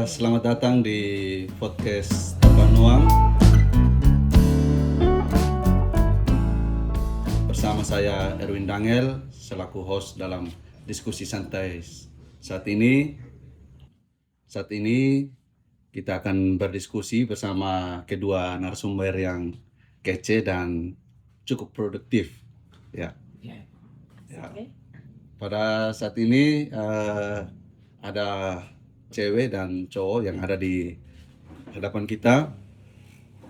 Selamat datang di podcast Tapanuang bersama saya Erwin Dangel selaku host dalam diskusi santai. Saat ini kita akan berdiskusi bersama kedua narasumber yang kece dan cukup produktif. Ya. Pada saat ini ada cewek dan cowok yang ada di hadapan kita.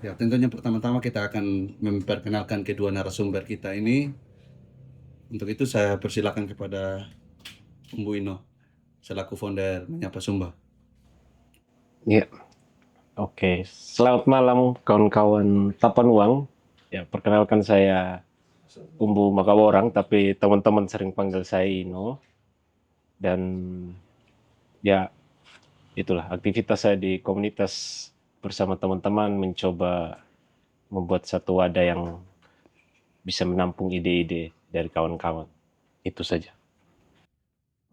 Ya, tentunya pertama-tama kita akan memperkenalkan kedua narasumber kita ini. Untuk itu saya persilakan kepada Umbu Ino selaku founder Menyapa Sumba. Ya, oke. Selamat malam kawan-kawan Tapanuang. Ya, perkenalkan saya Umbu Makaborang, tapi teman-teman sering panggil saya Ino. Dan ya, itulah aktivitas saya di komunitas bersama teman-teman mencoba membuat satu wadah yang bisa menampung ide-ide dari kawan-kawan. Itu saja.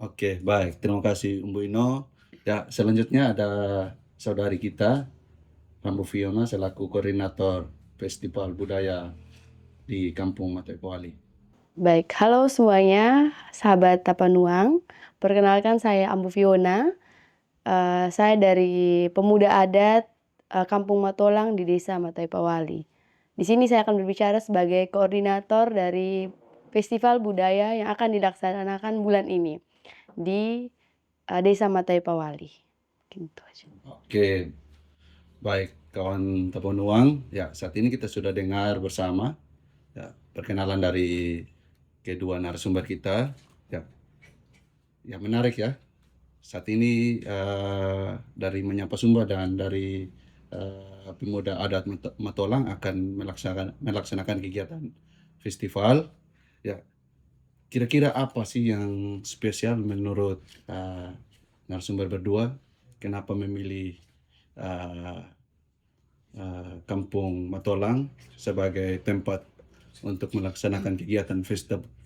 Oke, baik. Terima kasih Umbu Ino. Ya, selanjutnya ada saudari kita, Rambo Fiona selaku koordinator Festival Budaya di Kampung Matoepowali. Baik, halo semuanya, sahabat Tapanuang. Perkenalkan saya Ambu Fiona. Saya dari pemuda adat Kampung Matolang di Desa Matoepowali. Di sini saya akan berbicara sebagai koordinator dari festival budaya yang akan dilaksanakan bulan ini di Desa Matoepowali. Gitu aja. Oke, baik kawan Tapanuang. Ya, saat ini kita sudah dengar bersama ya, perkenalan dari kedua narasumber kita. Ya menarik ya. Saat ini dari Menyapa Sumba dan dari pemuda adat Matolang akan melaksanakan kegiatan festival. Ya, kira-kira apa sih yang spesial menurut narasumber berdua? Kenapa memilih Kampung Matolang sebagai tempat untuk melaksanakan kegiatan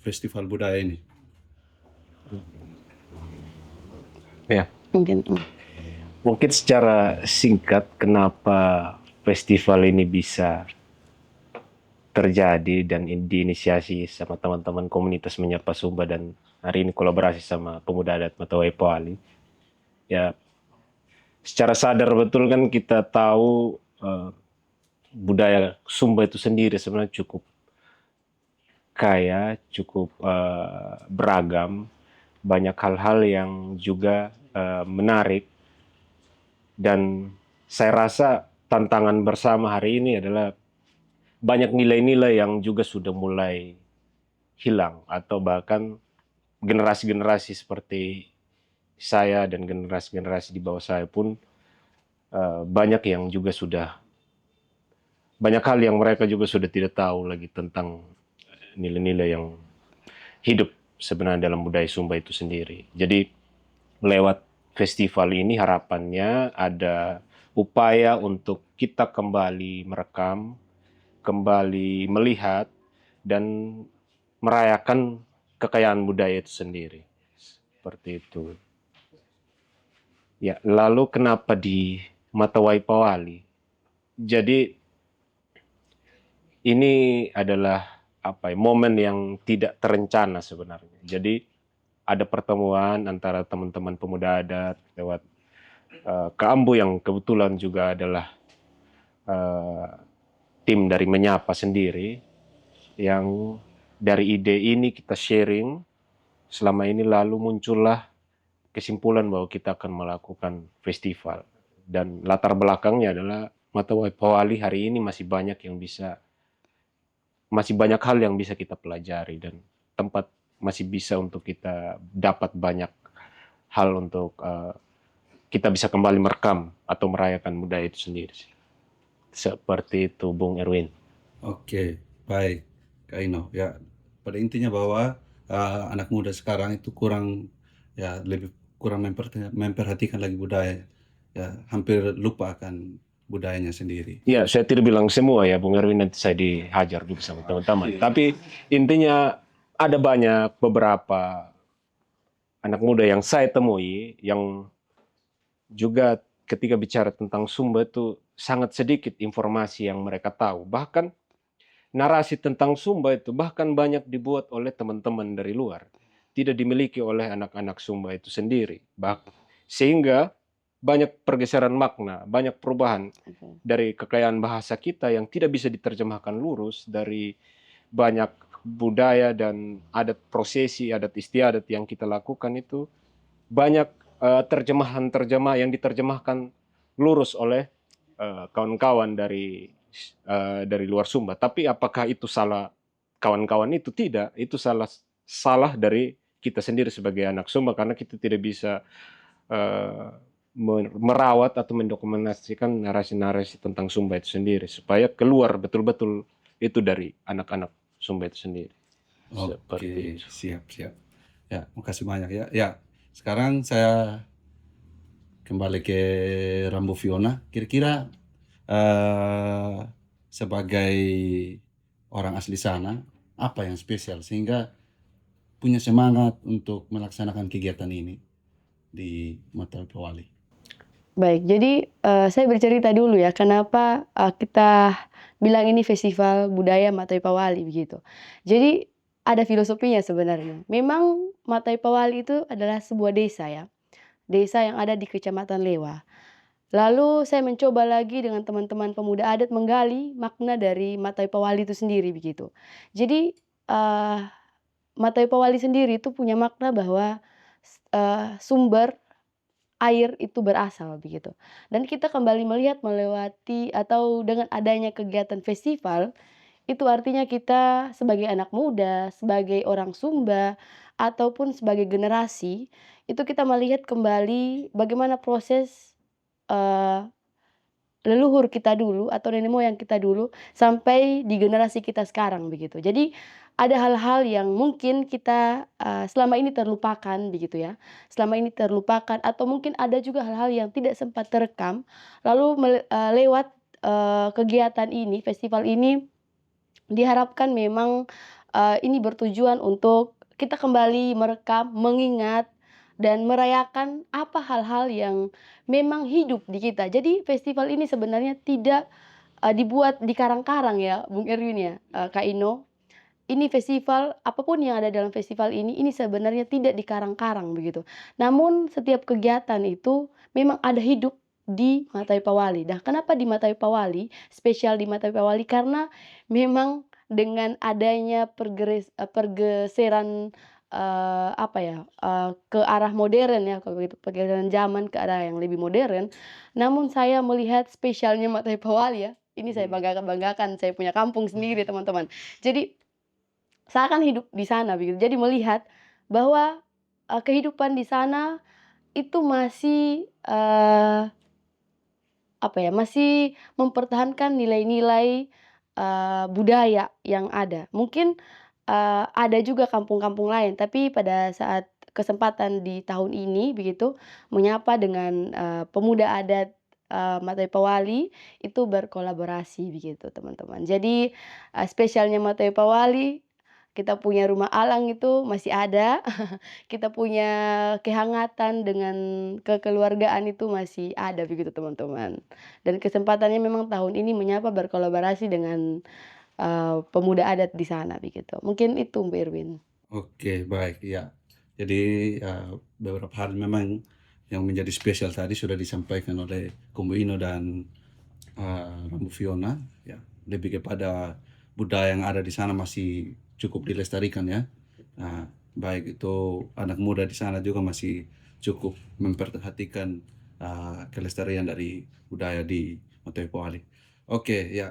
festival budaya ini? Ya. Mungkin secara singkat kenapa festival ini bisa terjadi dan diinisiasi sama teman-teman komunitas Menyapa Sumba dan hari ini kolaborasi sama pemuda adat Matoepowali. Ya, secara sadar betul kan kita tahu budaya Sumba itu sendiri sebenarnya cukup kaya, cukup beragam, banyak hal-hal yang juga menarik. Dan saya rasa tantangan bersama hari ini adalah banyak nilai-nilai yang juga sudah mulai hilang atau bahkan generasi-generasi seperti saya dan generasi-generasi di bawah saya pun banyak yang juga sudah banyak hal yang mereka juga sudah tidak tahu lagi tentang nilai-nilai yang hidup sebenarnya dalam budaya Sumba itu sendiri. Jadi lewat festival ini harapannya ada upaya untuk kita kembali merekam, kembali melihat, dan merayakan kekayaan budaya itu sendiri. Seperti itu. Ya, lalu kenapa di Matoepowali? Jadi ini adalah momen yang tidak terencana sebenarnya. Jadi ada pertemuan antara teman-teman pemuda adat lewat Kak Ambu yang kebetulan juga adalah tim dari Menyapa sendiri, yang dari ide ini kita sharing selama ini, lalu muncullah kesimpulan bahwa kita akan melakukan festival. Dan latar belakangnya adalah Matoepowali hari ini masih banyak hal yang bisa kita pelajari dan tempat masih bisa untuk kita dapat banyak hal untuk kita bisa kembali merekam atau merayakan budaya itu sendiri. Seperti itu, Bung Erwin. Oke, baik, Kak Ino. Ya, pada intinya bahwa anak muda sekarang itu lebih kurang memperhatikan lagi budaya. Ya, hampir lupa akan budayanya sendiri. Ya, saya tidak bilang semua ya, Bung Erwin, nanti saya dihajar juga sama teman-teman. Tapi intinya ada banyak beberapa anak muda yang saya temui yang juga ketika bicara tentang Sumba itu sangat sedikit informasi yang mereka tahu. Bahkan narasi tentang Sumba itu bahkan banyak dibuat oleh teman-teman dari luar. Tidak dimiliki oleh anak-anak Sumba itu sendiri. Sehingga banyak pergeseran makna, banyak perubahan Oke. dari kekayaan bahasa kita yang tidak bisa diterjemahkan lurus, dari banyak budaya dan adat prosesi, adat istiadat yang kita lakukan itu banyak terjemahan-terjemah yang diterjemahkan lurus oleh kawan-kawan dari luar Sumba. Tapi apakah itu salah kawan-kawan itu? Tidak, itu salah dari kita sendiri sebagai anak Sumba karena kita tidak bisa merawat atau mendokumentasikan narasi-narasi tentang Sumba itu sendiri supaya keluar betul-betul itu dari anak-anak Sumba itu sendiri. Seperti Oke, itu. siap. Ya, makasih banyak ya. Ya, sekarang saya kembali ke Rambu Fiona. Kira-kira sebagai orang asli sana, apa yang spesial sehingga punya semangat untuk melaksanakan kegiatan ini di Matawi Pawali? Baik, jadi saya bercerita dulu ya, kenapa kita bilang ini festival budaya Matawi Pawali begitu. Jadi ada filosofinya sebenarnya. Memang Matawi Pawali itu adalah sebuah desa ya, desa yang ada di Kecamatan Lewa. Lalu saya mencoba lagi dengan teman-teman pemuda adat menggali makna dari Matawi Pawali itu sendiri begitu. Jadi Matawi Pawali sendiri itu punya makna bahwa sumber air itu berasal begitu. Dan kita kembali melihat melewati atau dengan adanya kegiatan festival, itu artinya kita sebagai anak muda, sebagai orang Sumba, ataupun sebagai generasi, itu kita melihat kembali bagaimana proses, eee, leluhur kita dulu atau nenek moyang kita dulu sampai di generasi kita sekarang begitu. Jadi ada hal-hal yang mungkin kita, selama ini terlupakan begitu ya, selama ini terlupakan atau mungkin ada juga hal-hal yang tidak sempat terekam lalu lewat, kegiatan ini, festival ini diharapkan memang, ini bertujuan untuk kita kembali merekam, mengingat, dan merayakan apa hal-hal yang memang hidup di kita. Jadi festival ini sebenarnya tidak, dibuat di karang-karang ya Bung Erwin ya, Kak Ino. Ini festival, apapun yang ada dalam festival ini sebenarnya tidak di karang-karang begitu. Namun setiap kegiatan itu memang ada hidup di Matawi Pawali. Nah, kenapa di Matawi Pawali, spesial di Matawi Pawali? Karena memang dengan adanya pergeseran, apa ya, ke arah modern ya kalau begitu, pergeseran zaman ke arah yang lebih modern. Namun saya melihat spesialnya Matawi Pawali ya, ini saya banggakan, saya punya kampung sendiri teman-teman. Jadi seakan hidup di sana begitu. Jadi melihat bahwa, kehidupan di sana itu masih, apa ya, masih mempertahankan nilai-nilai, budaya yang ada. Mungkin, ada juga kampung-kampung lain, tapi pada saat kesempatan di tahun ini begitu, menyapa dengan, pemuda adat, Matawi Pawali itu berkolaborasi begitu teman-teman. Jadi, spesialnya Matawi Pawali kita punya rumah alang itu masih ada, kita punya kehangatan dengan kekeluargaan itu masih ada begitu teman-teman. Dan kesempatannya memang tahun ini menyapa berkolaborasi dengan, pemuda adat di sana begitu. Mungkin itu Mbak Irwin. Oke, baik, ya. Jadi beberapa hal memang yang menjadi spesial tadi sudah disampaikan oleh Kumbu Ino dan Rambu Fiona, ya. Lebih kepada budaya yang ada di sana masih cukup dilestarikan ya. Nah, baik itu anak muda di sana juga masih cukup memperhatikan kelestarian dari budaya di Matawi Pawali. Oke, ya,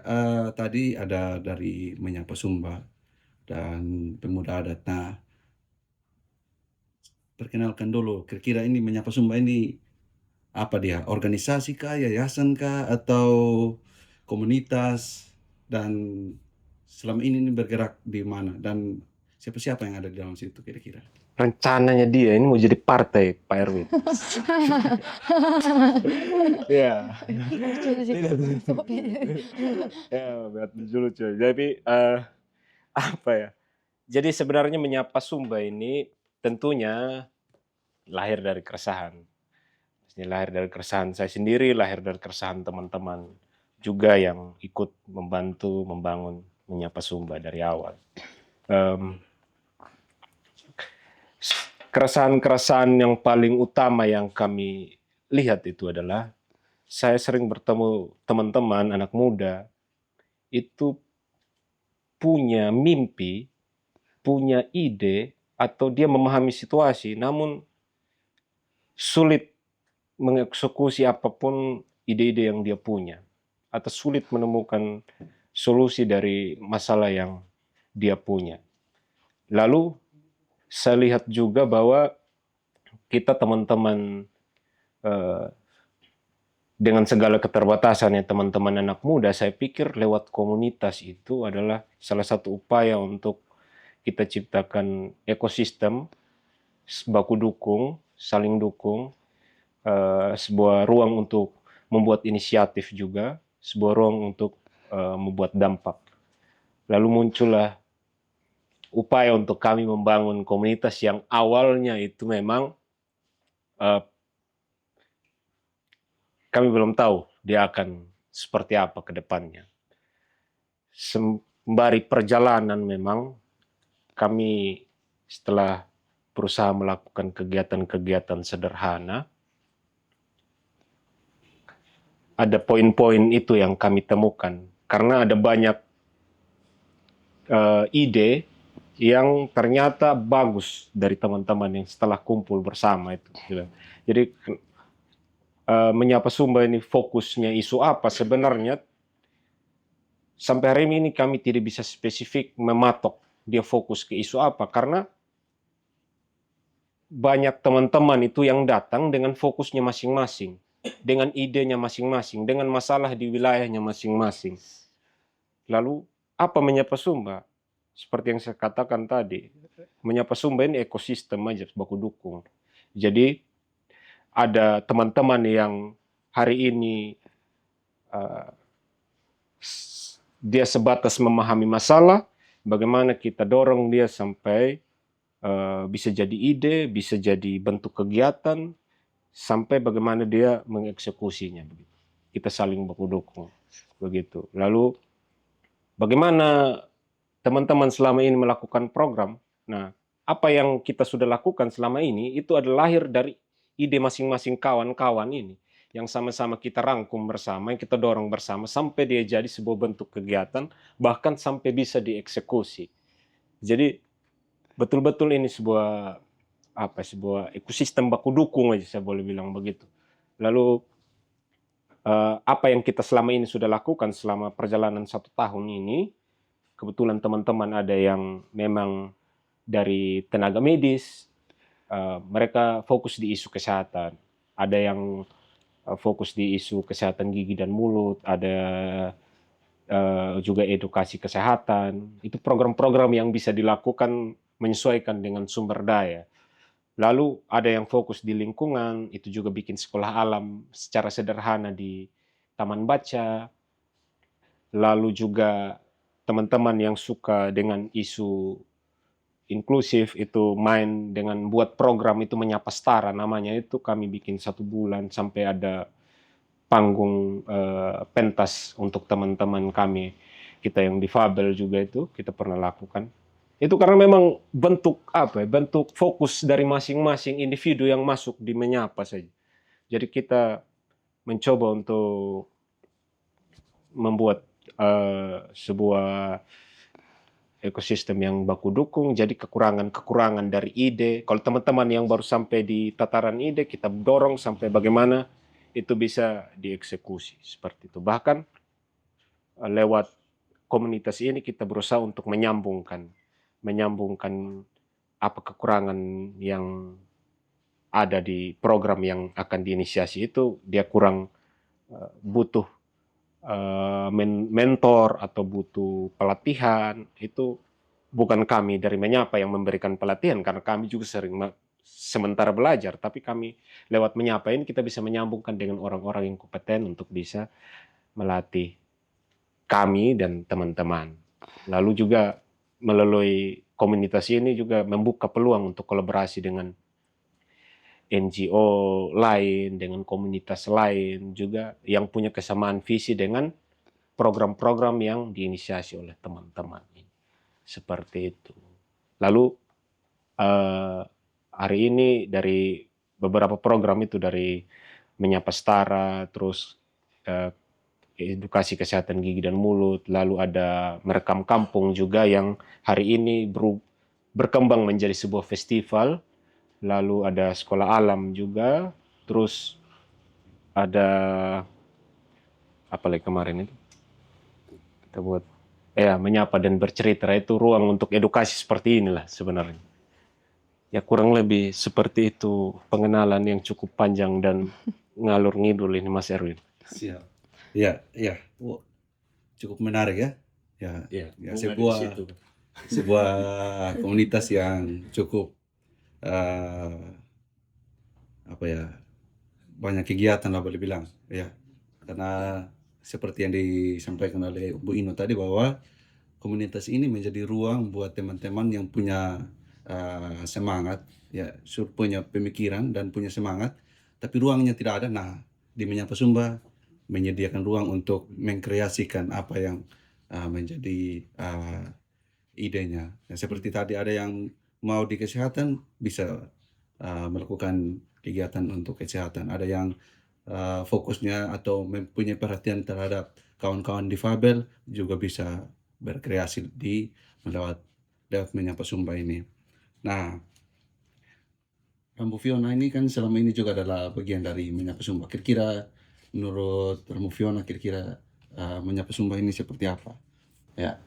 tadi ada dari Menyapa Sumba dan pemuda adat. Nah, perkenalkan dulu, kira-kira ini Menyapa Sumba ini apa dia? Organisasi kah, yayasan kah, atau komunitas? Dan selama ini bergerak di mana? Dan siapa-siapa yang ada di dalam situ kira-kira? Rencananya dia ini mau jadi partai, Pak Erwin. Ya. Ya, betul lucu. Jadi apa ya? Jadi sebenarnya Menyapa Sumba ini tentunya lahir dari keresahan. Ini lahir dari keresahan saya sendiri, lahir dari keresahan teman-teman juga yang ikut membantu membangun Menyapa Sumba dari awal. Keresahan-keresahan yang paling utama yang kami lihat itu adalah saya sering bertemu teman-teman anak muda itu punya mimpi, punya ide, atau dia memahami situasi, namun sulit mengeksekusi apapun ide-ide yang dia punya, atau sulit menemukan solusi dari masalah yang dia punya. Lalu saya lihat juga bahwa kita teman-teman dengan segala keterbatasannya teman-teman anak muda, saya pikir lewat komunitas itu adalah salah satu upaya untuk kita ciptakan ekosistem, baku dukung, saling dukung, sebuah ruang untuk membuat inisiatif juga, sebuah ruang untuk membuat dampak. Lalu muncullah upaya untuk kami membangun komunitas yang awalnya itu memang kami belum tahu dia akan seperti apa ke depannya. Sembari perjalanan memang kami setelah berusaha melakukan kegiatan-kegiatan sederhana, ada poin-poin itu yang kami temukan. Karena ada banyak ide yang ternyata bagus dari teman-teman yang setelah kumpul bersama itu. Jadi Menyapa Sumba ini fokusnya isu apa sebenarnya? Sampai hari ini kami tidak bisa spesifik mematok dia fokus ke isu apa, karena banyak teman-teman itu yang datang dengan fokusnya masing-masing, dengan idenya masing-masing, dengan masalah di wilayahnya masing-masing. Lalu apa Menyapa Sumba? Seperti yang saya katakan tadi, Menyapa Sumba ini ekosistem aja, baku dukung. Jadi ada teman-teman yang hari ini dia sebatas memahami masalah, bagaimana kita dorong dia sampai bisa jadi ide, bisa jadi bentuk kegiatan, sampai bagaimana dia mengeksekusinya. Kita saling baku dukung, begitu. Lalu bagaimana teman-teman selama ini melakukan program? Nah, apa yang kita sudah lakukan selama ini itu adalah lahir dari ide masing-masing kawan-kawan ini yang sama-sama kita rangkum bersama, yang kita dorong bersama sampai dia jadi sebuah bentuk kegiatan, bahkan sampai bisa dieksekusi. Jadi betul-betul ini sebuah ekosistem baku dukung aja saya boleh bilang begitu. Lalu apa yang kita selama ini sudah lakukan selama perjalanan 1 tahun ini, kebetulan teman-teman ada yang memang dari tenaga medis, mereka fokus di isu kesehatan. Ada yang fokus di isu kesehatan gigi dan mulut, ada juga edukasi kesehatan. Itu program-program yang bisa dilakukan menyesuaikan dengan sumber daya. Lalu ada yang fokus di lingkungan, itu juga bikin sekolah alam secara sederhana di taman baca. Lalu juga teman-teman yang suka dengan isu inklusif itu main dengan buat program itu Menyapa Setara namanya, itu kami bikin 1 bulan sampai ada panggung pentas untuk teman-teman kami, kita yang difabel juga itu kita pernah lakukan. Itu karena memang bentuk bentuk fokus dari masing-masing individu yang masuk di Menyapa saja. Jadi kita mencoba untuk membuat sebuah ekosistem yang baku dukung. Jadi kekurangan-kekurangan dari ide, kalau teman-teman yang baru sampai di tataran ide, kita dorong sampai bagaimana itu bisa dieksekusi seperti itu. Bahkan lewat komunitas ini kita berusaha untuk menyambungkan apa kekurangan yang ada di program yang akan diinisiasi itu. Dia kurang butuh mentor atau butuh pelatihan, itu bukan kami dari Menyapa yang memberikan pelatihan, karena kami juga sering sementara belajar, tapi kami lewat Menyapa ini kita bisa menyambungkan dengan orang-orang yang kompeten untuk bisa melatih kami dan teman-teman. Lalu juga melalui komunitas ini juga membuka peluang untuk kolaborasi dengan NGO lain, dengan komunitas lain juga yang punya kesamaan visi dengan program-program yang diinisiasi oleh teman-teman. Seperti itu. Lalu hari ini dari beberapa program itu, dari Menyapa Setara, terus edukasi kesehatan gigi dan mulut, lalu ada Merekam Kampung juga yang hari ini berkembang menjadi sebuah festival, lalu ada Sekolah Alam juga, terus ada apa lagi kemarin itu kita buat Menyapa dan Bercerita, itu ruang untuk edukasi seperti inilah sebenarnya. Ya kurang lebih seperti itu pengenalan yang cukup panjang dan ngalur ngidul ini Mas Erwin. Siap. Ya, ya. Cukup menarik ya. Ya, sebuah komunitas yang cukup banyak kegiatan lah boleh bilang ya. Karena seperti yang disampaikan oleh Bu Ino tadi, bahwa komunitas ini menjadi ruang buat teman-teman yang punya semangat, ya, punya pemikiran dan punya semangat, tapi ruangnya tidak ada. Nah, di Menyapa Sumba menyediakan ruang untuk mengkreasikan apa yang menjadi idenya. Ya, seperti tadi ada yang mau di kesehatan bisa melakukan kegiatan untuk kesehatan. Ada yang fokusnya atau mempunyai perhatian terhadap kawan-kawan difabel juga bisa berkreasi lewat Menyapa Sumba ini. Nah, Rambu Fiona ini kan selama ini juga adalah bagian dari Menyapa Sumba. Kira-kira menurut Rambu Fiona, kira-kira Menyapa Sumba ini seperti apa? Ya.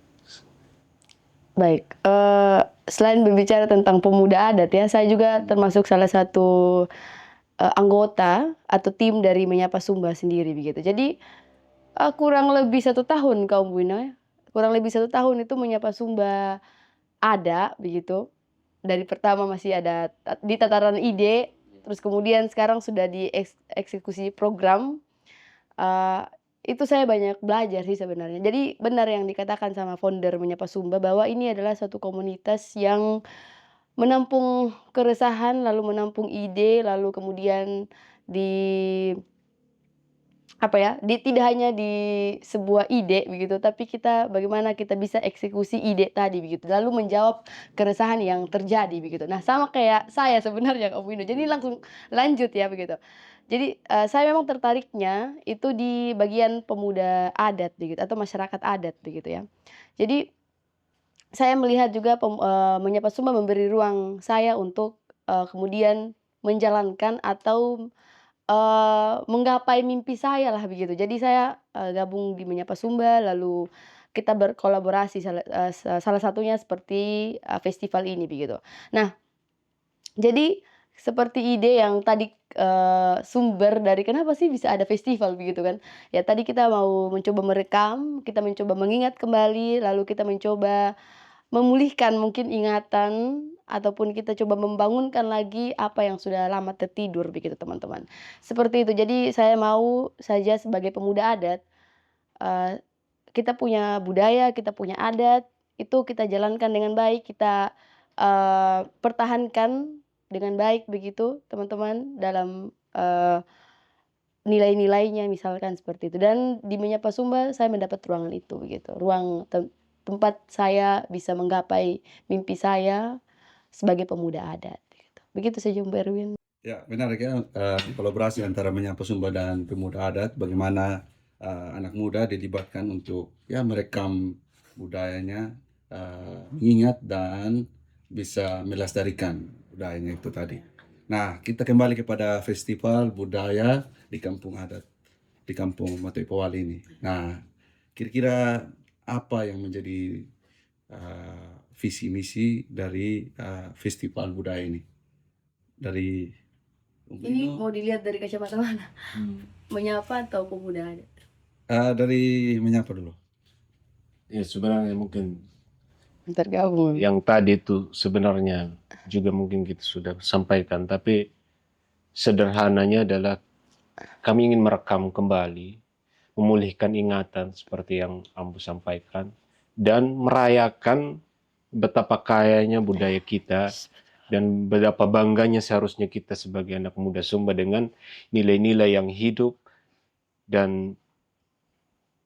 Baik, selain berbicara tentang pemuda adat ya, saya juga termasuk salah satu anggota atau tim dari Menyapa Sumba sendiri begitu. Jadi kurang lebih 1 tahun Kaum Buina ya, kurang lebih 1 tahun itu Menyapa Sumba ada begitu. Dari pertama masih ada di tataran ide, terus kemudian sekarang sudah di eksekusi program. Itu saya banyak belajar sih sebenarnya. Jadi benar yang dikatakan sama founder Menyapa Sumba bahwa ini adalah suatu komunitas yang menampung keresahan, lalu menampung ide, lalu kemudian tidak hanya di sebuah ide begitu, tapi bagaimana kita bisa eksekusi ide tadi begitu, lalu menjawab keresahan yang terjadi begitu. Nah, sama kayak saya sebenarnya Kak Wino, jadi langsung lanjut ya begitu. Jadi saya memang tertariknya itu di bagian pemuda adat begitu atau masyarakat adat begitu ya. Jadi saya melihat juga Menyapa Sumba memberi ruang saya untuk kemudian menjalankan atau menggapai mimpi saya lah begitu. Jadi saya gabung di Menyapa Sumba, lalu kita berkolaborasi salah satunya seperti festival ini begitu. Nah, jadi seperti ide yang tadi sumber dari kenapa sih bisa ada festival begitu kan. Ya tadi kita mau mencoba merekam, kita mencoba mengingat kembali, lalu kita mencoba memulihkan mungkin ingatan, ataupun kita coba membangunkan lagi apa yang sudah lama tertidur begitu teman-teman. Seperti itu. Jadi saya mau saja sebagai pemuda adat, kita punya budaya, kita punya adat, itu kita jalankan dengan baik, kita pertahankan dengan baik begitu teman-teman dalam nilai-nilainya misalkan seperti itu. Dan di Menyapa Sumba saya mendapat ruangan itu begitu, ruang tempat saya bisa menggapai mimpi saya sebagai pemuda adat gitu. Begitu saja Mbak Erwin. Ya, benar ya, kolaborasi antara Menyapa Sumba dan pemuda adat, bagaimana anak muda dilibatkan untuk ya merekam budayanya, mengingat dan bisa melestarikan budayanya itu tadi. Nah, kita kembali kepada festival budaya di kampung adat, di kampung Matoipowali ini. Nah, kira-kira apa yang menjadi visi misi dari festival budaya ini? Dari Ini mau dilihat dari kacamata mana? Menyapa atau pemuda adat? Dari Menyapa dulu. Ya sebenarnya mungkin Tergabung. yang tadi itu sebenarnya juga mungkin kita sudah sampaikan, tapi sederhananya adalah kami ingin merekam kembali, memulihkan ingatan seperti yang Ambu sampaikan, dan merayakan betapa kayanya budaya kita dan betapa bangganya seharusnya kita sebagai anak muda Sumba dengan nilai-nilai yang hidup, dan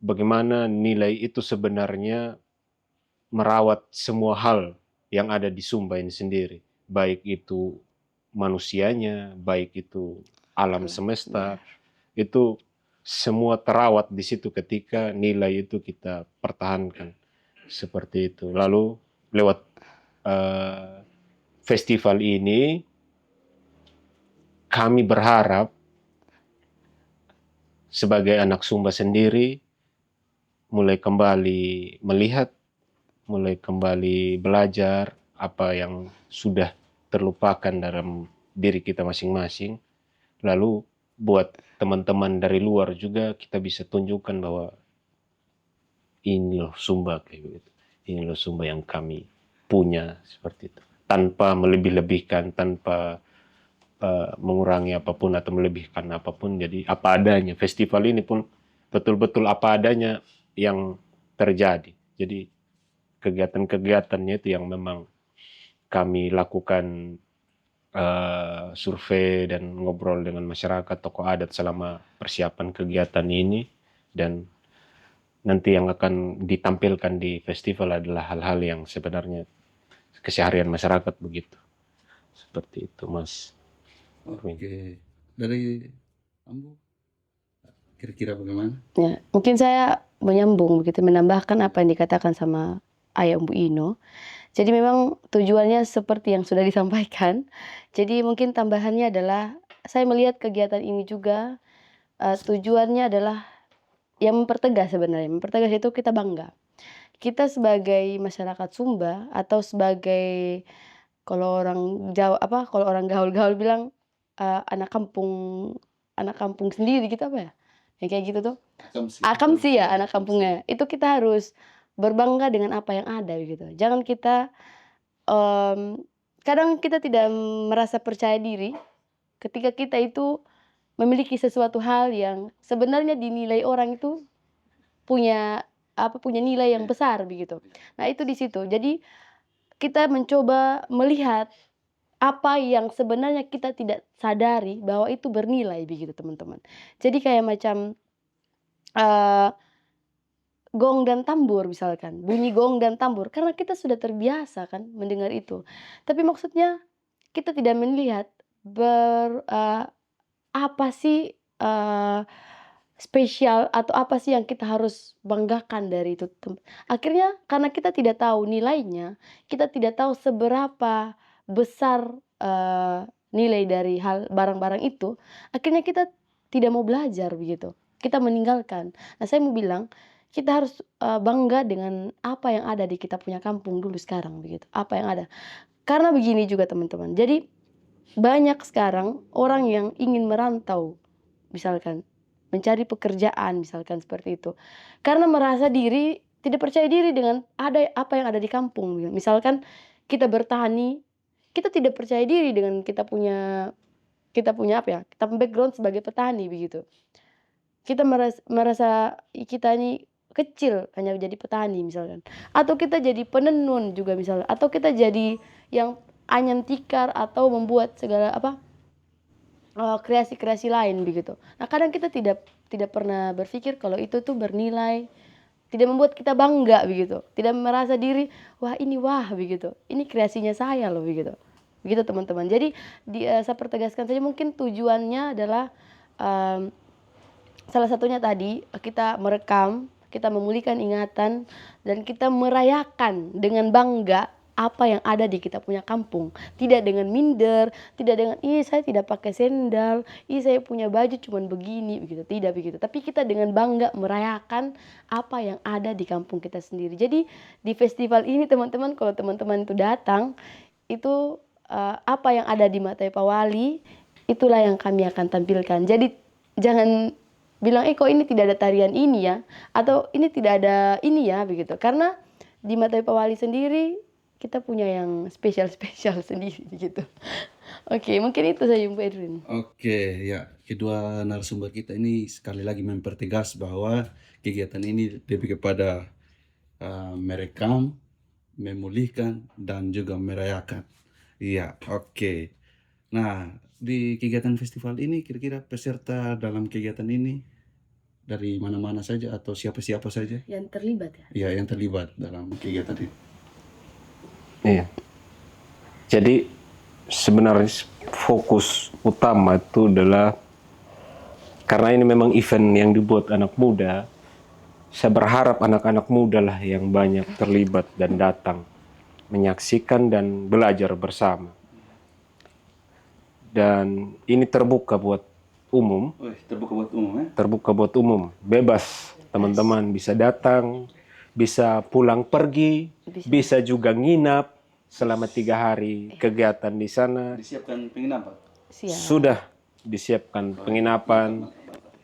bagaimana nilai itu sebenarnya merawat semua hal yang ada di Sumba ini sendiri, baik itu manusianya, baik itu alam semesta, itu semua terawat di situ ketika nilai itu kita pertahankan seperti itu. Lalu lewat festival ini kami berharap sebagai anak Sumba sendiri mulai kembali melihat, mulai kembali belajar apa yang sudah terlupakan dalam diri kita masing-masing. Lalu buat teman-teman dari luar juga kita bisa tunjukkan bahwa ini loh Sumba kayak begitu. Ini loh Sumba yang kami punya seperti itu. Tanpa melebih-lebihkan, tanpa mengurangi apapun atau melebihkan apapun. Jadi apa adanya. Festival ini pun betul-betul apa adanya yang terjadi. Jadi kegiatan-kegiatannya itu yang memang kami lakukan survei dan ngobrol dengan masyarakat, tokoh adat selama persiapan kegiatan ini, dan nanti yang akan ditampilkan di festival adalah hal-hal yang sebenarnya keseharian masyarakat begitu. Seperti itu, Mas. Oke, dari Ambu kira-kira bagaimana? Ya, mungkin saya menyambung begitu, menambahkan apa yang dikatakan sama Ayah Bu Ino. Jadi memang tujuannya seperti yang sudah disampaikan. Jadi mungkin tambahannya adalah saya melihat kegiatan ini juga tujuannya adalah yang mempertegas sebenarnya. Mempertegas itu kita bangga. Kita sebagai masyarakat Sumba atau sebagai kalau orang Jawa kalau orang gaul-gaul bilang anak kampung sendiri gitu apa ya? Yang kayak gitu tuh. Akamsi ya, anak kampungnya. Itu kita harus berbangga dengan apa yang ada gitu. Jangan kita kadang kita tidak merasa percaya diri ketika kita itu memiliki sesuatu hal yang sebenarnya dinilai orang itu punya punya nilai yang besar begitu. Nah, itu di situ. Jadi kita mencoba melihat apa yang sebenarnya kita tidak sadari bahwa itu bernilai begitu, teman-teman. Jadi kayak macam gong dan tambur misalkan, bunyi gong dan tambur, karena kita sudah terbiasa kan mendengar itu. Tapi maksudnya kita tidak melihat apa sih spesial atau apa sih yang kita harus banggakan dari itu. Akhirnya karena kita tidak tahu nilainya, kita tidak tahu seberapa besar nilai dari barang-barang itu, akhirnya kita tidak mau belajar begitu. Kita meninggalkan. Nah, saya mau bilang kita harus bangga dengan apa yang ada di kita punya kampung dulu sekarang begitu. Apa yang ada. Karena begini juga teman-teman. Jadi banyak sekarang orang yang ingin merantau misalkan mencari pekerjaan misalkan seperti itu. Karena merasa tidak percaya diri dengan apa yang ada di kampung. Misalkan kita bertani, kita tidak percaya diri dengan kita punya kita background sebagai petani begitu. Kita merasa kita ini kecil hanya jadi petani misalkan. Atau kita jadi penenun juga misalnya. Atau kita jadi yang anyam tikar atau membuat segala kreasi-kreasi lain begitu. Nah, kadang kita tidak pernah berpikir kalau itu tuh bernilai, tidak membuat kita bangga begitu. Tidak merasa diri, wah begitu. Ini kreasinya saya loh begitu. Begitu teman-teman. Jadi saya pertegaskan saja mungkin tujuannya adalah salah satunya tadi kita merekam, kita memulihkan ingatan, dan kita merayakan dengan bangga apa yang ada di kita punya kampung. Tidak dengan minder, tidak dengan saya tidak pakai sendal, saya punya baju cuman begini begitu. Tidak begitu. Tapi kita dengan bangga merayakan apa yang ada di kampung kita sendiri. Jadi di festival ini teman-teman, kalau teman-teman itu datang, itu apa yang ada di Matai Pawali itulah yang kami akan tampilkan. Jadi jangan bilang kok ini tidak ada tarian ini ya, atau ini tidak ada ini ya begitu. Karena di Matai Pawali sendiri kita punya yang spesial-spesial sendiri gitu. Oke, mungkin itu saja Bu Edwin. Oke, ya, kedua narasumber kita ini sekali lagi mempertegas bahwa kegiatan ini lebih kepada merekam, memulihkan, dan juga merayakan. Iya, oke. Nah, di kegiatan festival ini kira-kira peserta dalam kegiatan ini dari mana-mana saja atau siapa-siapa saja? Yang terlibat ya? Ya, yang terlibat dalam kegiatan ini. Iya. Jadi sebenarnya fokus utama itu adalah karena ini memang event yang dibuat anak muda. Saya berharap anak-anak muda lah yang banyak terlibat dan datang menyaksikan dan belajar bersama. Dan ini terbuka buat umum, Oh, terbuka buat umum ya? terbuka buat umum, bebas. Teman-teman bisa datang, bisa pulang pergi, bisa juga nginap selama 3 hari kegiatan di sana. Disiapkan penginapan. Siap. Sudah disiapkan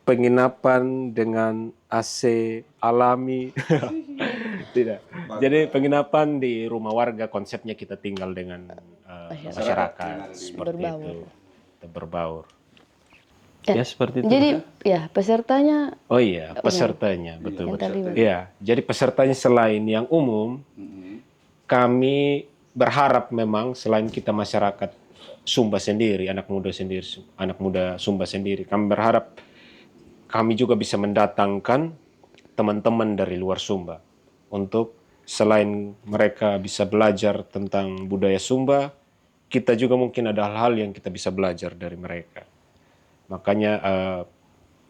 penginapan dengan AC alami. Tidak. Jadi penginapan di rumah warga, konsepnya kita tinggal dengan masyarakat seperti Berbaur. itu. Kita berbaur. Ya, Ya seperti itu. Jadi ya pesertanya Oh iya, pesertanya betul. yang terlibat. Iya, jadi pesertanya selain yang umum, kami berharap memang selain kita masyarakat Sumba sendiri, anak muda Sumba sendiri, kami berharap kami juga bisa mendatangkan teman-teman dari luar Sumba untuk selain mereka bisa belajar tentang budaya Sumba, kita juga mungkin ada hal-hal yang kita bisa belajar dari mereka. Makanya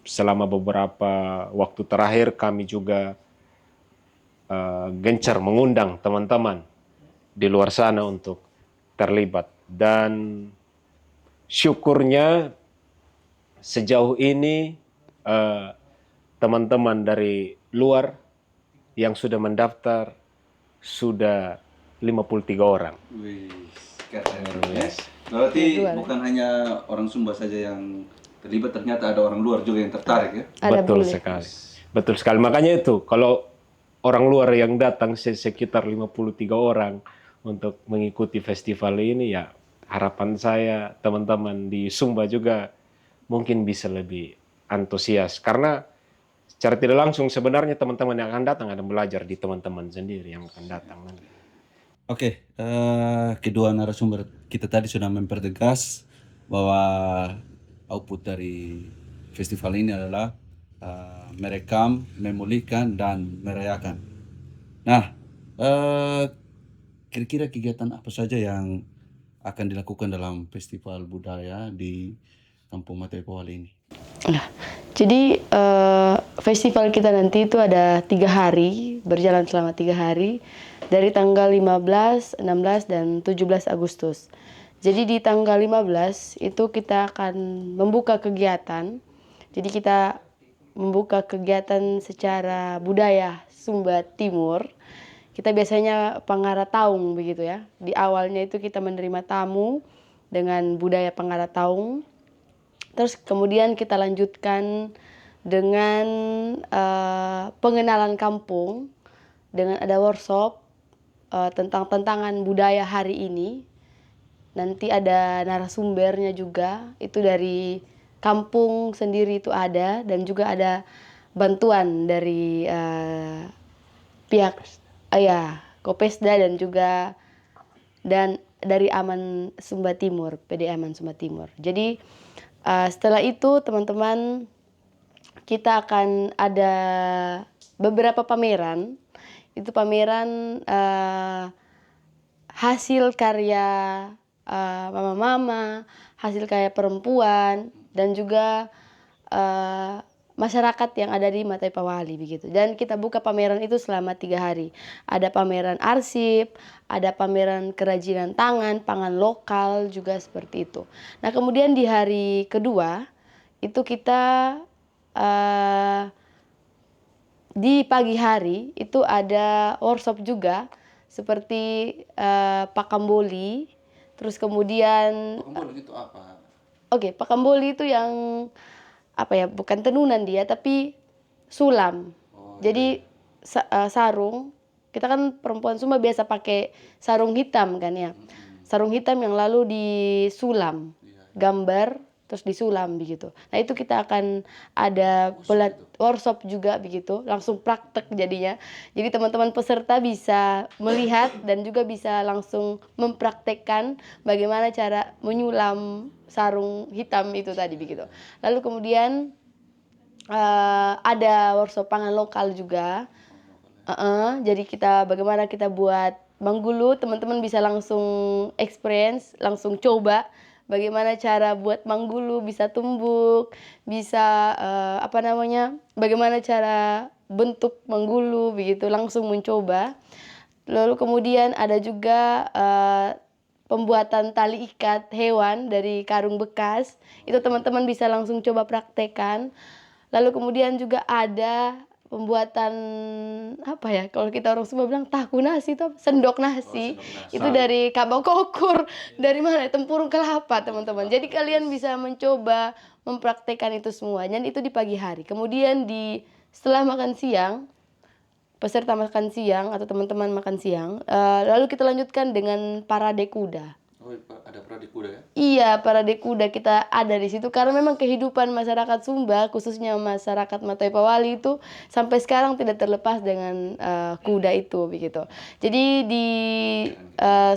selama beberapa waktu terakhir kami juga gencar mengundang teman-teman di luar sana untuk terlibat. Dan syukurnya sejauh ini teman-teman dari luar yang sudah mendaftar sudah 53 orang. Wih, keren ya. Berarti bukan hanya orang Sumba saja yang terlibat, ternyata ada orang luar juga yang tertarik ya. Ada Betul bule. sekali. Betul sekali. Makanya itu, kalau orang luar yang datang sekitar 53 orang untuk mengikuti festival ini, ya harapan saya teman-teman di Sumba juga mungkin bisa lebih antusias. Karena secara tidak langsung sebenarnya teman-teman yang akan datang akan belajar di teman-teman sendiri yang akan datang nanti. Oke, kedua narasumber kita tadi sudah mempertegas bahwa output dari festival ini adalah merekam, memulihkan, dan merayakan. Nah, kira-kira kegiatan apa saja yang akan dilakukan dalam festival budaya di Kampung Mata Epawali ini? Nah, jadi festival kita nanti itu ada 3 hari, berjalan selama 3 hari, dari tanggal 15, 16, dan 17 Agustus. Jadi di tanggal 15 itu kita akan membuka kegiatan. Jadi kita membuka kegiatan secara budaya Sumba Timur. Kita biasanya Pangarataung begitu ya. Di awalnya itu kita menerima tamu dengan budaya Pangarataung. Terus kemudian kita lanjutkan dengan pengenalan kampung, dengan ada workshop tentang tantangan budaya hari ini. Nanti ada narasumbernya juga, itu dari kampung sendiri itu ada, dan juga ada bantuan dari pihak Kopesda dan juga dari Aman Sumba Timur, PD Aman Sumba Timur. Jadi setelah itu teman-teman kita akan ada beberapa pameran. Itu pameran hasil karya mama-mama, hasil karya perempuan, dan juga masyarakat yang ada di Mata Epawali begitu. Dan kita buka pameran itu selama 3 hari. Ada pameran arsip, ada pameran kerajinan tangan, pangan lokal juga seperti itu. Nah kemudian di hari kedua itu kita di pagi hari itu ada workshop juga seperti pakamboli. Terus kemudian Pakamboli itu apa? Oke, pakamboli itu yang apa ya, bukan tenunan dia tapi sulam. Jadi sarung, kita kan perempuan Sumba biasa pakai sarung hitam kan ya. Sarung hitam yang lalu disulam gambar terus disulam begitu. Nah itu kita akan ada workshop juga begitu, langsung praktek jadinya. Jadi teman-teman peserta bisa melihat dan juga bisa langsung mempraktekkan bagaimana cara menyulam sarung hitam itu tadi begitu. Lalu kemudian ada workshop pangan lokal juga. Jadi bagaimana kita buat manggulu, teman-teman bisa langsung experience, langsung coba bagaimana cara buat manggulu bisa tumbuk, bisa bagaimana cara bentuk manggulu begitu, langsung mencoba. Lalu kemudian ada juga pembuatan tali ikat hewan dari karung bekas, itu teman-teman bisa langsung coba praktekkan. Lalu kemudian juga ada pembuatan kalau kita orang Sumba bilang tahu nasi itu sendok nasi. Itu dari kabau kokur, dari mana? Tempurung kelapa teman-teman. Jadi kalian bisa mencoba mempraktekkan itu semua, dan itu di pagi hari. Kemudian setelah makan siang, peserta makan siang atau teman-teman makan siang, lalu kita lanjutkan dengan parade kuda. Oh, ada parade kuda ya? Iya, parade kuda kita ada di situ karena memang kehidupan masyarakat Sumba, khususnya masyarakat Matai Pawali itu sampai sekarang tidak terlepas dengan kuda itu begitu. Jadi di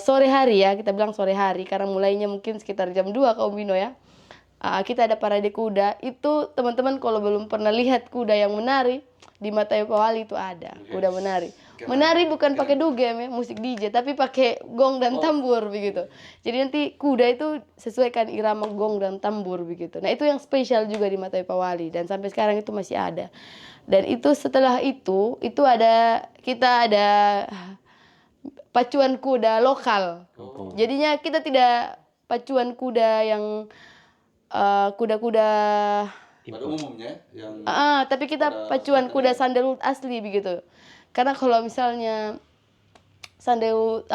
sore hari ya, kita bilang sore hari karena mulainya mungkin sekitar jam 2 Kak Bino ya. Kita ada parade kuda. Itu teman-teman kalau belum pernah lihat kuda yang menari, di Matai Pawali itu ada kuda menari. Menari bukan pakai dugem ya, musik DJ, tapi pakai gong dan tambur begitu. Jadi nanti kuda itu sesuaikan irama gong dan tambur begitu. Nah itu yang spesial juga di Matai Pawali, dan sampai sekarang itu masih ada. Dan itu setelah itu kita ada pacuan kuda lokal. Jadinya kita tidak pacuan kuda yang kuda-kuda Pada umumnya yang tapi kita pacuan kuda sandalwood asli begitu. Karena kalau misalnya sandalwood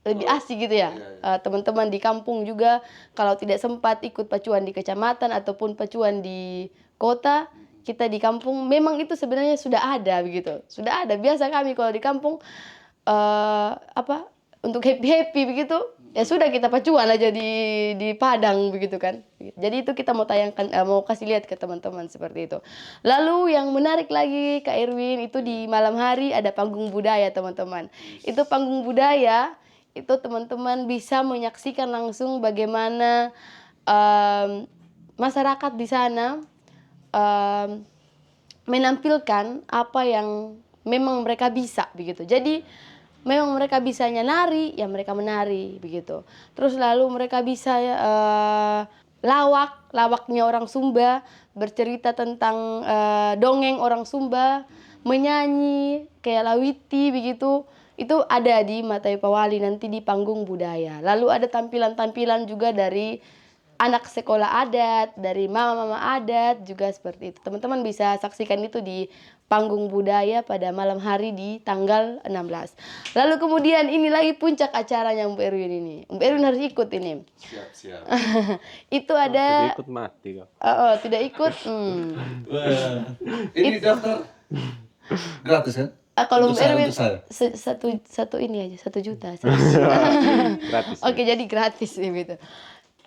lebih asik gitu ya. Teman-teman di kampung juga kalau tidak sempat ikut pacuan di kecamatan ataupun pacuan di kota, kita di kampung memang itu sebenarnya sudah ada begitu. Sudah ada. Biasa kami kalau di kampung untuk happy begitu, ya sudah kita pacuan aja di Padang begitu kan. Jadi itu kita mau tayangkan, mau kasih lihat ke teman-teman seperti itu. Lalu yang menarik lagi Kak Erwin, itu di malam hari ada panggung budaya teman-teman. Itu panggung budaya, itu teman-teman bisa menyaksikan langsung bagaimana masyarakat di sana menampilkan apa yang memang mereka bisa begitu. Jadi memang mereka bisanya nari, ya mereka menari begitu. Terus lalu mereka bisa lawaknya orang Sumba, bercerita tentang dongeng orang Sumba, menyanyi kayak lawiti begitu. Itu ada di Matai Pawali nanti di panggung budaya. Lalu ada tampilan-tampilan juga dari anak sekolah adat, dari mama-mama adat juga seperti itu. Teman-teman bisa saksikan itu di panggung budaya pada malam hari di tanggal 16. Lalu kemudian ini lagi puncak acaranya Mbak Erwin ini. Mbak Erwin harus ikut ini. Siap. Itu ada Tidak ikut mati kok. tidak ikut. Ini daftar gratis kan? Kalau Mbak Erwin Untuk saya. satu ini aja 1 juta. Gratis. Oke, jadi gratis gitu.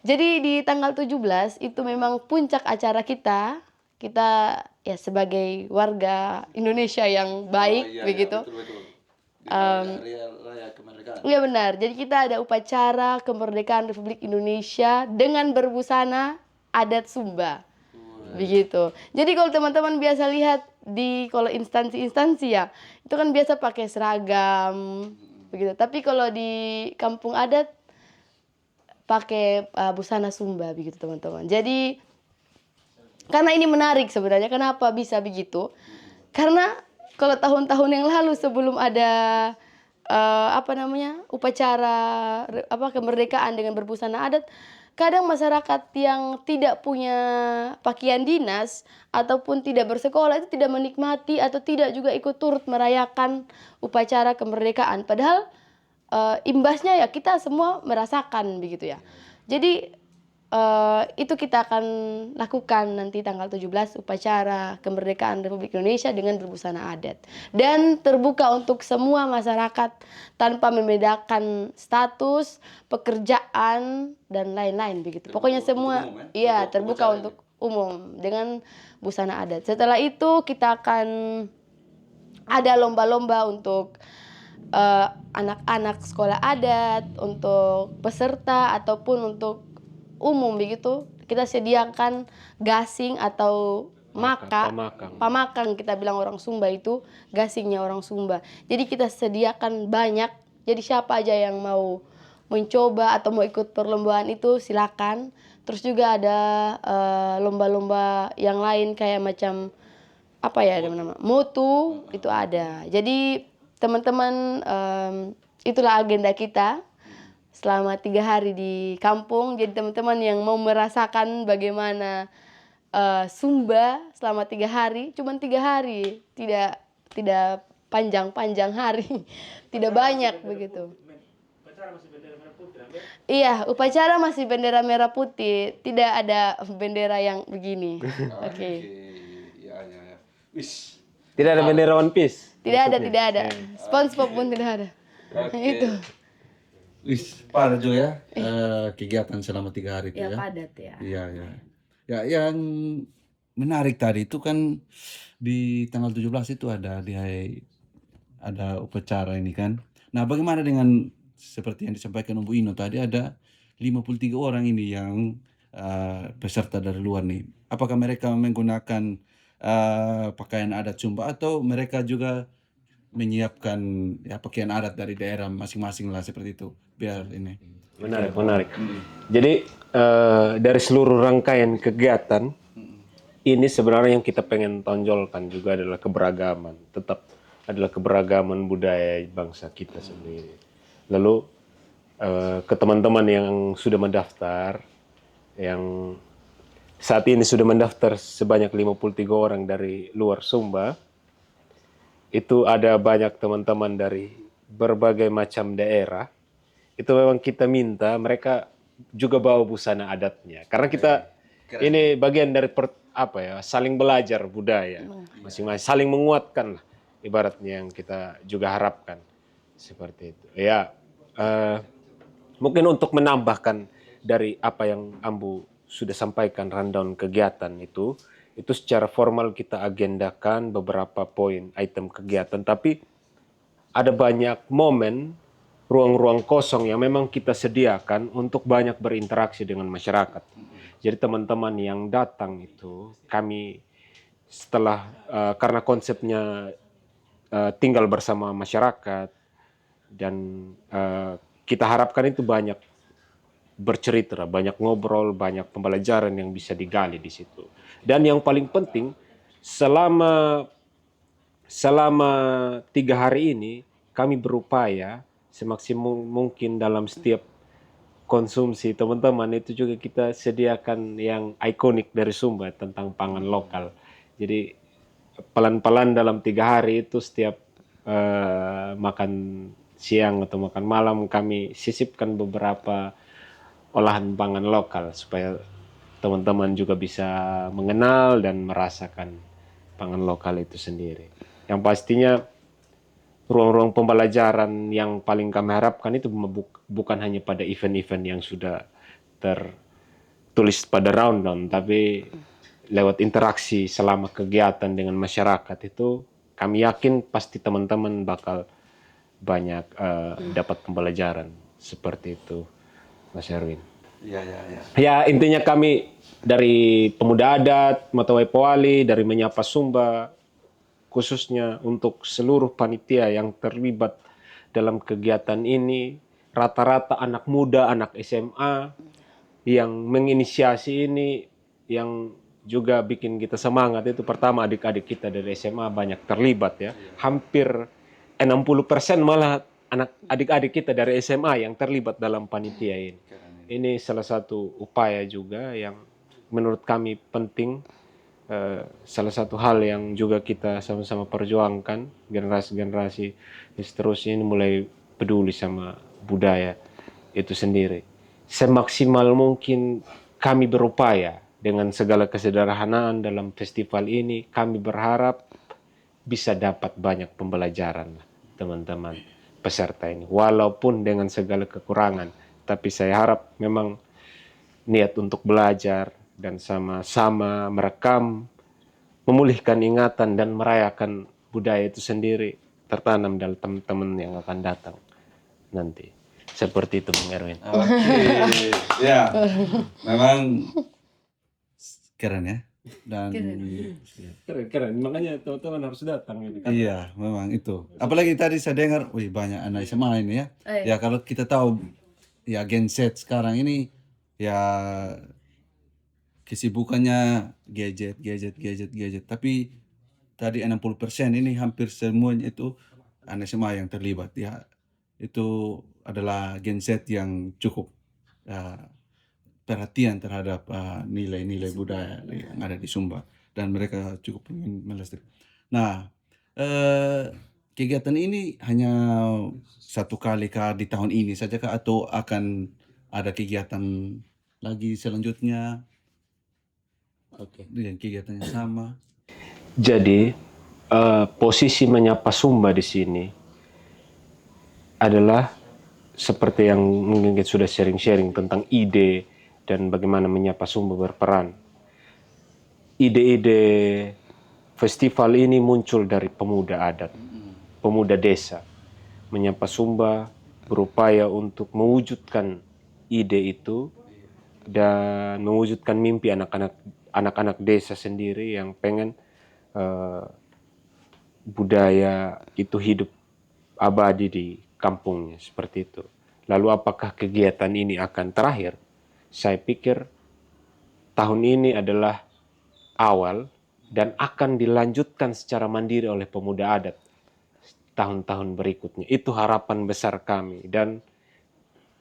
Jadi di tanggal 17 itu memang puncak acara kita. Kita ya sebagai warga Indonesia yang baik begitu. Betul. Raya kemerdekaan. Iya benar. Jadi kita ada upacara kemerdekaan Republik Indonesia dengan berbusana adat Sumba. Begitu. Jadi kalau teman-teman biasa lihat kalau instansi-instansi ya, itu kan biasa pakai seragam begitu. Tapi kalau di kampung adat pakai busana Sumba begitu teman-teman. Jadi karena ini menarik sebenarnya, kenapa bisa begitu? Karena kalau tahun-tahun yang lalu sebelum ada upacara kemerdekaan dengan berbusana adat, kadang masyarakat yang tidak punya pakaian dinas ataupun tidak bersekolah itu tidak menikmati atau tidak juga ikut turut merayakan upacara kemerdekaan. Padahal imbasnya ya kita semua merasakan begitu ya. Jadi itu kita akan lakukan nanti tanggal 17 upacara kemerdekaan Republik Indonesia dengan berbusana adat. Dan terbuka untuk semua masyarakat tanpa membedakan status, pekerjaan, dan lain-lain begitu. Pokoknya semua iya terbuka untuk umum dengan busana adat. Setelah itu kita akan ada lomba-lomba untuk anak-anak sekolah adat, untuk peserta ataupun untuk umum begitu. Kita sediakan gasing atau pamakang kita bilang orang Sumba itu, gasingnya orang Sumba. Jadi kita sediakan banyak. Jadi siapa aja yang mau mencoba atau mau ikut perlombaan itu silakan. Terus juga ada lomba-lomba yang lain kayak macam apa ya nama motu itu ada. Jadi teman-teman itulah agenda kita selama 3 hari di kampung. Jadi teman-teman yang mau merasakan bagaimana Sumba selama 3 hari, cuman 3 hari, tidak panjang-panjang hari, tidak banyak begitu. Iya, upacara masih bendera merah putih, tidak ada bendera yang begini. Oke. Ya. Wis. Tidak ada bendera One Piece? Tidak ada. SpongeBob pun tidak ada. Itu. Wis, padat juga ya kegiatan selama 3 hari itu Ya ya. padat ya. Iya. Ya, yang menarik tadi itu kan di tanggal 17 itu ada upacara ini kan. Nah, bagaimana dengan seperti yang disampaikan Bu Ino tadi ada 53 orang ini yang peserta dari luar nih. Apakah mereka menggunakan pakaian adat Sumba atau mereka juga menyiapkan ya pakaian adat dari daerah masing-masing lah seperti itu biar ini. Menarik. Jadi dari seluruh rangkaian kegiatan ini sebenarnya yang kita pengen tonjolkan juga adalah keberagaman. Tetap adalah keberagaman budaya bangsa kita sendiri. Lalu ke teman-teman yang sudah mendaftar, yang saat ini sudah mendaftar sebanyak 53 orang dari luar Sumba, itu ada banyak teman-teman dari berbagai macam daerah. Itu memang kita minta mereka juga bawa busana adatnya. Karena kita ini bagian dari saling belajar budaya masing-masing, saling menguatkan lah ibaratnya yang kita juga harapkan seperti itu. Ya, mungkin untuk menambahkan dari apa yang Ambu sudah sampaikan rundown kegiatan itu secara formal kita agendakan beberapa poin item kegiatan, tapi ada banyak momen ruang-ruang kosong yang memang kita sediakan untuk banyak berinteraksi dengan masyarakat. Jadi teman-teman yang datang itu kami setelah karena konsepnya tinggal bersama masyarakat dan kita harapkan itu banyak bercerita, banyak ngobrol, banyak pembelajaran yang bisa digali di situ. Dan yang paling penting selama 3 hari ini kami berupaya semaksimal mungkin dalam setiap konsumsi teman-teman itu juga kita sediakan yang ikonik dari Sumba tentang pangan lokal. Jadi pelan-pelan dalam 3 hari itu setiap makan siang atau makan malam kami sisipkan beberapa olahan pangan lokal supaya teman-teman juga bisa mengenal dan merasakan pangan lokal itu sendiri. Yang pastinya ruang-ruang pembelajaran yang paling kami harapkan itu bukan hanya pada event-event yang sudah tertulis pada rundown, tapi lewat interaksi selama kegiatan dengan masyarakat itu kami yakin pasti teman-teman bakal banyak dapat pembelajaran seperti itu, Mas Erwin. Ya, intinya kami dari pemuda adat, Matawai Powali, dari Menyapa Sumba, khususnya untuk seluruh panitia yang terlibat dalam kegiatan ini, rata-rata anak muda, anak SMA yang menginisiasi ini, yang juga bikin kita semangat itu pertama adik-adik kita dari SMA banyak terlibat ya. Hampir 60% malah adik-adik kita dari SMA yang terlibat dalam panitia ini. Ini salah satu upaya juga yang menurut kami penting, salah satu hal yang juga kita sama-sama perjuangkan, generasi-generasi seterusnya ini mulai peduli sama budaya itu sendiri. Semaksimal mungkin kami berupaya dengan segala kesederhanaan dalam festival ini. Kami berharap bisa dapat banyak pembelajaran teman-teman peserta ini. Walaupun dengan segala kekurangan. Tapi saya harap memang niat untuk belajar dan sama-sama merekam, memulihkan ingatan dan merayakan budaya itu sendiri tertanam dalam teman-teman yang akan datang nanti. Seperti itu, Bung Erwin. Oke, ya, memang keren ya. Dan Keren, makanya teman-teman harus datang. iya, memang itu. Apalagi tadi saya dengar, wih banyak anak SMA ini ya. Ya kalau kita tahu ya Gen Z sekarang ini ya kesibukannya gadget. Tapi tadi 60% ini hampir semuanya itu anak SMA yang terlibat ya. Itu adalah Gen Z yang cukup perhatian terhadap nilai-nilai budaya yang ada di Sumba dan mereka cukup ingin melestarikan. Nah, kegiatan ini hanya satu kali kah di tahun ini saja kah atau akan ada kegiatan lagi selanjutnya? Oke. Dengan kegiatan yang sama. Jadi posisi menyapa Sumba di sini adalah seperti yang mungkin kita sudah sharing-sharing tentang ide dan bagaimana menyapa Sumba berperan. Ide-ide festival ini muncul dari pemuda adat, pemuda desa. Menyapa Sumba berupaya untuk mewujudkan ide itu dan mewujudkan mimpi anak-anak desa sendiri yang pengen budaya itu hidup abadi di kampungnya, seperti itu. Lalu apakah kegiatan ini akan terakhir? Saya pikir tahun ini adalah awal dan akan dilanjutkan secara mandiri oleh pemuda adat tahun-tahun berikutnya. Itu harapan besar kami dan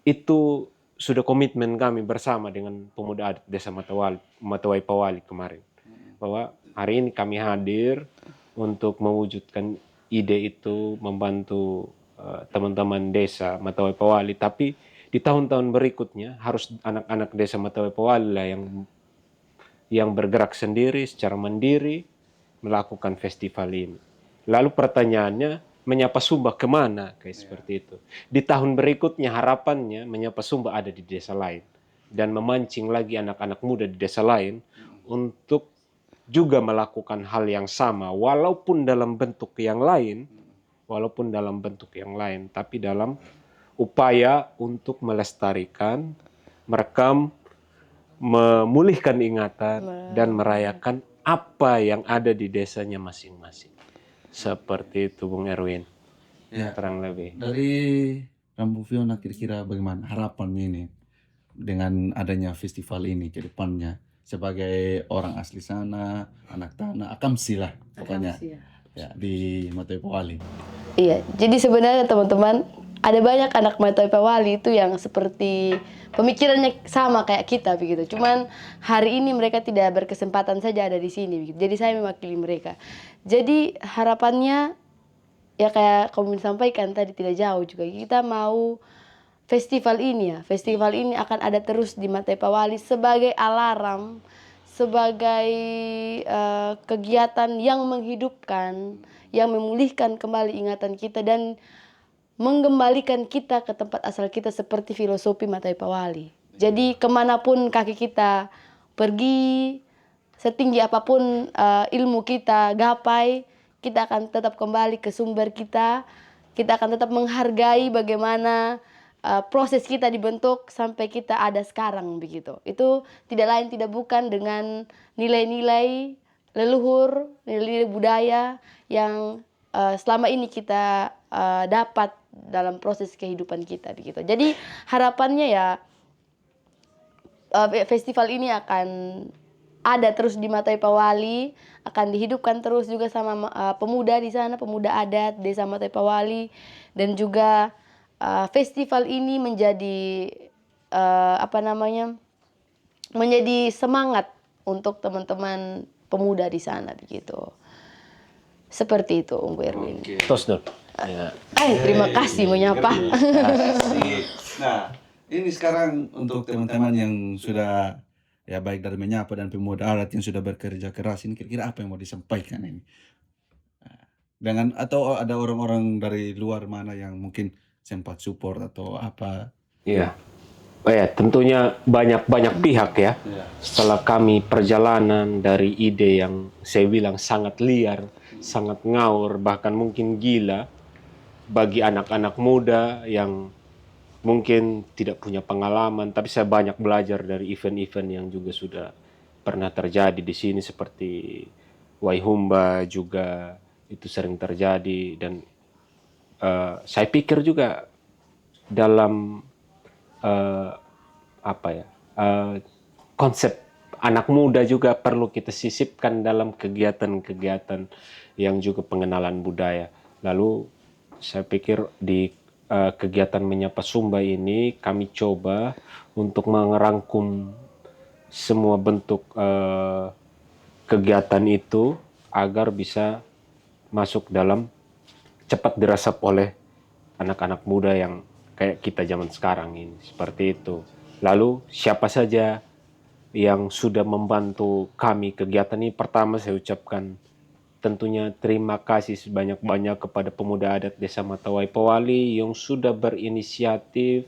itu sudah komitmen kami bersama dengan pemuda adat Desa Matawai Pawali kemarin. Bahwa hari ini kami hadir untuk mewujudkan ide itu, membantu teman-teman desa Matawai Pawali. Tapi di tahun-tahun berikutnya harus anak-anak desa Matawai Pawali lah yang bergerak sendiri secara mandiri melakukan festival ini. Lalu pertanyaannya, menyapa Sumba kemana? Kayak seperti itu. Di tahun berikutnya harapannya menyapa Sumba ada di desa lain dan memancing lagi anak-anak muda di desa lain untuk juga melakukan hal yang sama walaupun dalam bentuk yang lain, tapi dalam upaya untuk melestarikan, merekam, memulihkan ingatan dan merayakan apa yang ada di desanya masing-masing. Seperti itu, Bung Erwin. Ya. Terang lebih. Dari Rambu Fiona kira-kira bagaimana harapan ini dengan adanya festival ini ke depannya sebagai orang asli sana, anak tanah, Akamsi lah pokoknya. Ya, di Matawai Pawali. Iya, jadi sebenarnya teman-teman ada banyak anak Matawai Pawali itu yang seperti pemikirannya sama kayak kita begitu. Cuman hari ini mereka tidak berkesempatan saja ada di sini begitu. Jadi saya mewakili mereka. Jadi harapannya ya kayak kamu sampaikan tadi tidak jauh juga. Kita mau festival ini akan ada terus di Matawai Pawali sebagai alarm, sebagai kegiatan yang menghidupkan, yang memulihkan kembali ingatan kita dan mengembalikan kita ke tempat asal kita seperti filosofi Matawai Pawali. Jadi kemanapun kaki kita pergi, setinggi apapun ilmu kita gapai, kita akan tetap kembali ke sumber kita. Kita akan tetap menghargai bagaimana proses kita dibentuk sampai kita ada sekarang begitu. Itu tidak lain tidak bukan dengan nilai-nilai leluhur, nilai-nilai budaya yang selama ini kita dapat dalam proses kehidupan kita begitu. Jadi harapannya ya festival ini akan ada terus di Matawai Pawali, akan dihidupkan terus juga sama pemuda di sana, pemuda adat Desa Matawai Pawali, dan juga festival ini menjadi menjadi semangat untuk teman-teman pemuda di sana begitu. Seperti itu, Bung Erwin. Tos dong. Ya. Terima kasih menyapa. Nah, ini sekarang untuk teman-teman yang sudah ya baik dari menyapa dan pemuda adat yang sudah bekerja keras ini, kira-kira apa yang mau disampaikan ini? Dengan atau ada orang-orang dari luar mana yang mungkin sempat support atau apa? Iya. Tentunya banyak pihak ya. Iya. Setelah kami perjalanan dari ide yang saya bilang sangat liar, sangat ngawur, bahkan mungkin gila bagi anak-anak muda yang mungkin tidak punya pengalaman, tapi saya banyak belajar dari event-event yang juga sudah pernah terjadi di sini seperti Waihumba juga itu sering terjadi dan saya pikir juga dalam konsep anak muda juga perlu kita sisipkan dalam kegiatan-kegiatan yang juga pengenalan budaya. Lalu saya pikir di kegiatan Menyapa Sumba ini kami coba untuk merangkum semua bentuk kegiatan itu agar bisa masuk dalam cepat dirasap oleh anak-anak muda yang kayak kita zaman sekarang ini, seperti itu. Lalu siapa saja yang sudah membantu kami kegiatan ini, pertama saya ucapkan tentunya terima kasih sebanyak-banyak kepada pemuda adat Desa Matawai Powali yang sudah berinisiatif,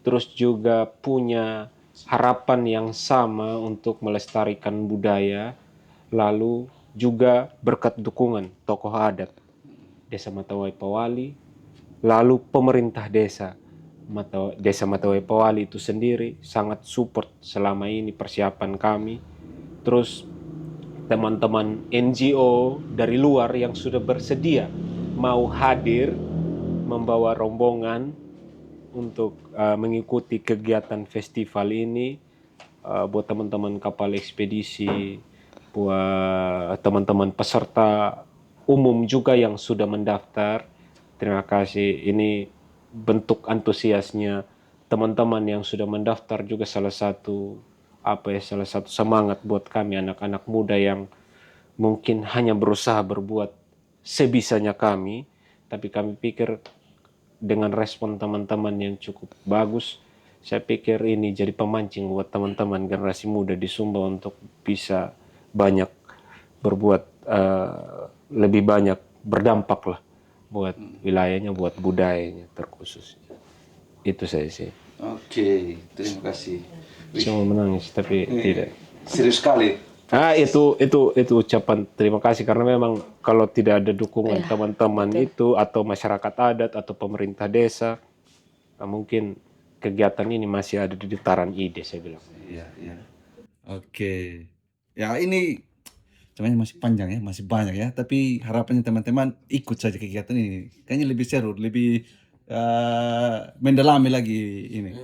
terus juga punya harapan yang sama untuk melestarikan budaya, lalu juga berkat dukungan tokoh adat Desa Matawai Powali, lalu pemerintah desa Matawai Powali itu sendiri sangat support selama ini persiapan kami. Terus teman-teman NGO dari luar yang sudah bersedia mau hadir membawa rombongan untuk mengikuti kegiatan festival ini, buat teman-teman kapal ekspedisi, buat teman-teman peserta umum juga yang sudah mendaftar. Terima kasih, ini bentuk antusiasnya teman-teman yang sudah mendaftar juga salah satu semangat buat kami anak-anak muda yang mungkin hanya berusaha berbuat sebisanya kami, tapi kami pikir dengan respon teman-teman yang cukup bagus, saya pikir ini jadi pemancing buat teman-teman generasi muda di Sumba untuk bisa banyak berbuat lebih banyak berdampak lah buat wilayahnya, buat budayanya terkhusus. Itu saya sih. Oke, terima kasih. Saya mau menangis tapi tidak. Serius sekali. Itu ucapan terima kasih karena memang kalau tidak ada dukungan teman-teman itu atau masyarakat adat atau pemerintah desa, mungkin kegiatan ini masih ada di dataran ide, saya bilang. Iya, iya. Oke. Ya ini sebenarnya masih panjang ya, masih banyak ya. Tapi harapannya teman-teman ikut saja kegiatan ini. Kayaknya lebih seru, lebih mendalami lagi ini.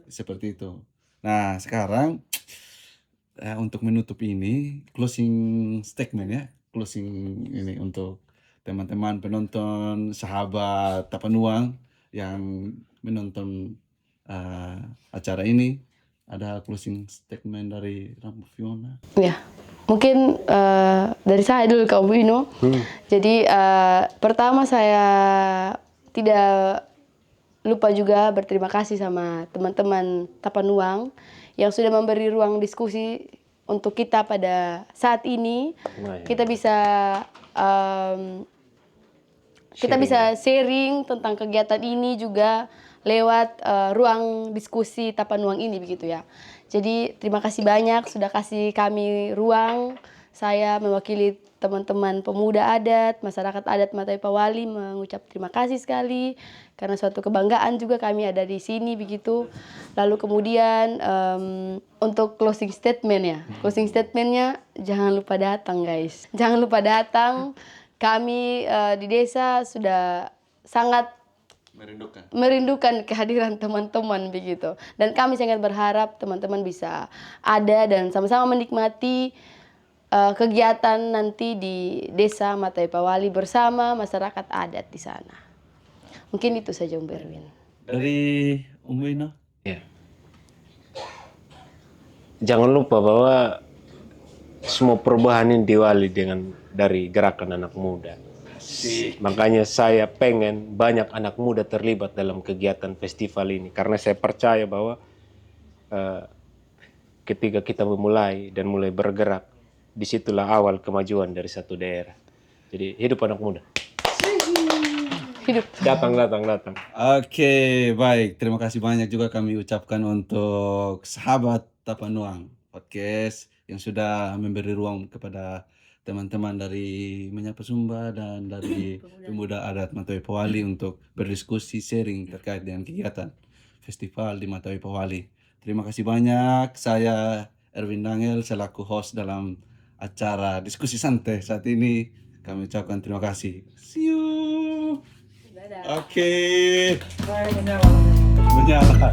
Seperti itu. Nah sekarang untuk menutup ini closing statement ya, closing ini untuk teman-teman penonton, sahabat Tapanuang yang menonton acara ini. Ada closing statement dari Rambu Fiona? Ya, mungkin dari saya dulu Kak Wino. Jadi pertama saya tidak lupa juga berterima kasih sama teman-teman Tapanuang yang sudah memberi ruang diskusi untuk kita pada saat ini. Kita bisa sharing tentang kegiatan ini juga lewat ruang diskusi Tapanuang ini begitu ya. Jadi terima kasih banyak sudah kasih kami ruang. Saya mewakili teman-teman pemuda adat, masyarakat adat Matawai Powali mengucap terima kasih sekali karena suatu kebanggaan juga kami ada di sini begitu. Lalu kemudian untuk closing statement ya. Closing statementnya jangan lupa datang guys. Jangan lupa datang. Kami di desa sudah sangat merindukan kehadiran teman-teman begitu. Dan kami sangat berharap teman-teman bisa ada dan sama-sama menikmati kegiatan nanti di Desa Matawai Powali bersama masyarakat adat di sana. Mungkin itu saja Om Berwin. Dari Om Wino? Ya. Jangan lupa bahwa semua perubahan ini diawali dari gerakan anak muda. Makanya saya pengen banyak anak muda terlibat dalam kegiatan festival ini karena saya percaya bahwa ketika kita memulai dan mulai bergerak, disitulah awal kemajuan dari satu daerah. Jadi hidup anak muda. Hidup. Datang. Oke, baik. Terima kasih banyak juga kami ucapkan untuk sahabat Tapanuang Podcast yang sudah memberi ruang kepada teman-teman dari Menyapa Sumba dan dari Pemuda Adat Matawi Powali untuk berdiskusi sharing terkait dengan kegiatan festival di Matawi Powali. Terima kasih banyak. Saya Erwin Dangel selaku host dalam acara diskusi santai saat ini. Kami ucapkan terima kasih. See you. Dadah. Oke. Menyala.